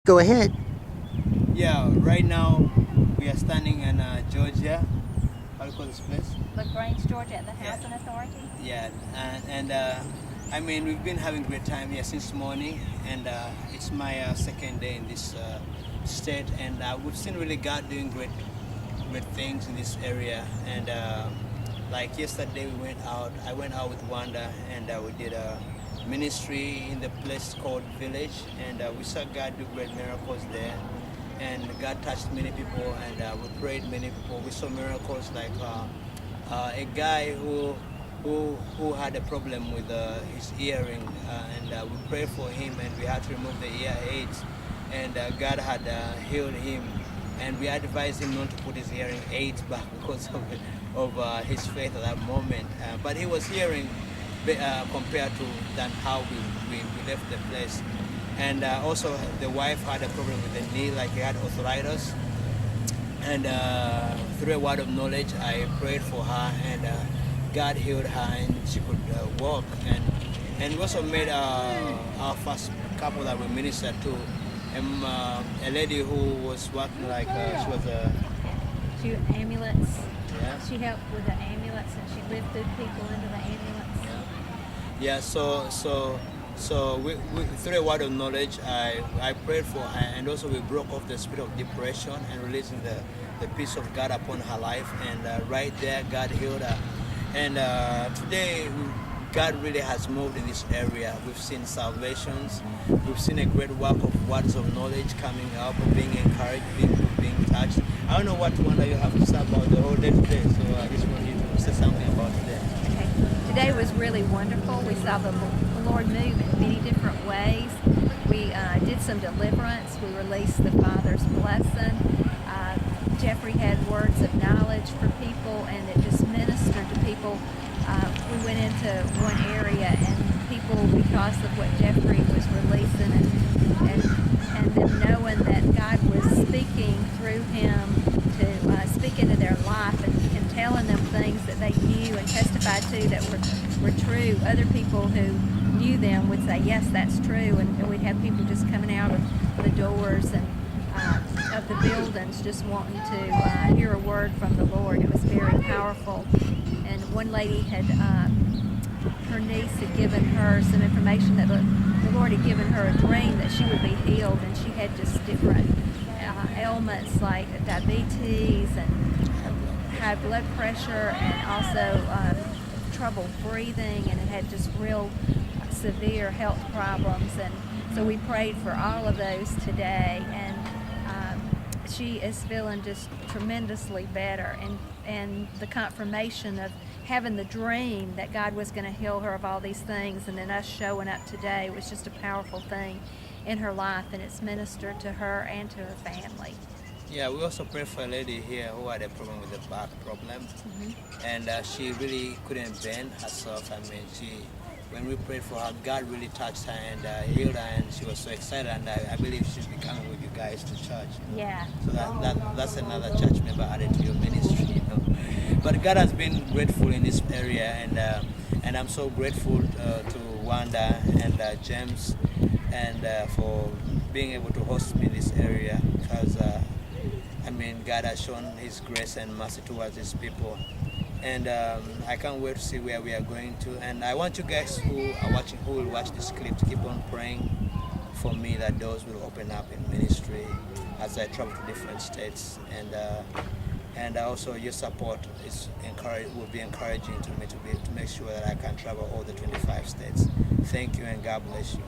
go ahead. Yeah, right now we are standing in Georgia. How do you call this place? The Grange, Georgia, at the Housing Authority. Yeah, and I mean, we've been having a great time here since morning, and it's my second day in this state, and we've seen really God doing great things in this area. And like yesterday, I went out with Wanda, and we did a ministry in the place called Village, and we saw God do great miracles there. And God touched many people, and we prayed many people. We saw miracles like a guy who had a problem with his hearing, and we prayed for him, and we had to remove the ear aids, and God had healed him, and we advised him not to put his hearing aids back because of his faith at that moment. But he was hearing compared to than how we left the place. And also the wife had a problem with the knee, like he had arthritis. And through a word of knowledge, I prayed for her, and God healed her, and she could walk. And we also made our first couple that we ministered to, a lady who was working like she was a Ambulance. yeah. She helped with the ambulance, and she lifted people into the ambulance. Yeah, so we, through a word of knowledge, I prayed for her, and also we broke off the spirit of depression and releasing the peace of God upon her life. And right there, God healed her. And today, God really has moved in this area. We've seen salvations. We've seen a great work of words of knowledge coming up, being encouraged, being touched. I don't know what wonder you have to say about the whole day today, so I just want you to say something about today. Okay. Today was really wonderful. We saw the Lord move in many different ways. We did some deliverance. We released the Father's blessing. Jeffrey had words of knowledge for people, and it just ministered to people. We went into one area, and people, because of what Jeffrey was releasing, and them knowing that God was speaking through him to speak into their life and telling them things that they knew and testified to that were true. Other people who knew them would say, yes, that's true, and we'd have people just coming out of the doors and of the buildings just wanting to hear a word from the Lord. It was very powerful. And one lady had, her niece had given her some information that the Lord had given her a dream that she would be healed, and she had just different ailments like diabetes and high blood pressure, and also trouble breathing, and it had just real severe health problems. And so we prayed for all of those today, and she is feeling just tremendously better, and the confirmation of having the dream that God was going to heal her of all these things, and then us showing up today was just a powerful thing in her life, and it's ministered to her and to her family. Yeah, we also prayed for a lady here who had a problem with the back problem, and she really couldn't bend herself. I mean, when we prayed for her, God really touched her and healed her, and she was so excited, and I believe she's be coming with you guys to church. Yeah. So that's another church member added to your ministry, you know. But God has been grateful in this area, and I'm so grateful to Wanda and James, and for being able to host me in this area, because I mean, God has shown His grace and mercy towards His people. And I can't wait to see where we are going to. And I want you guys who are watching, who will watch this clip, to keep on praying for me that doors will open up in ministry as I travel to different states. And also your support will be encouraging to me to make sure that I can travel all the 25 states. Thank you, and God bless you.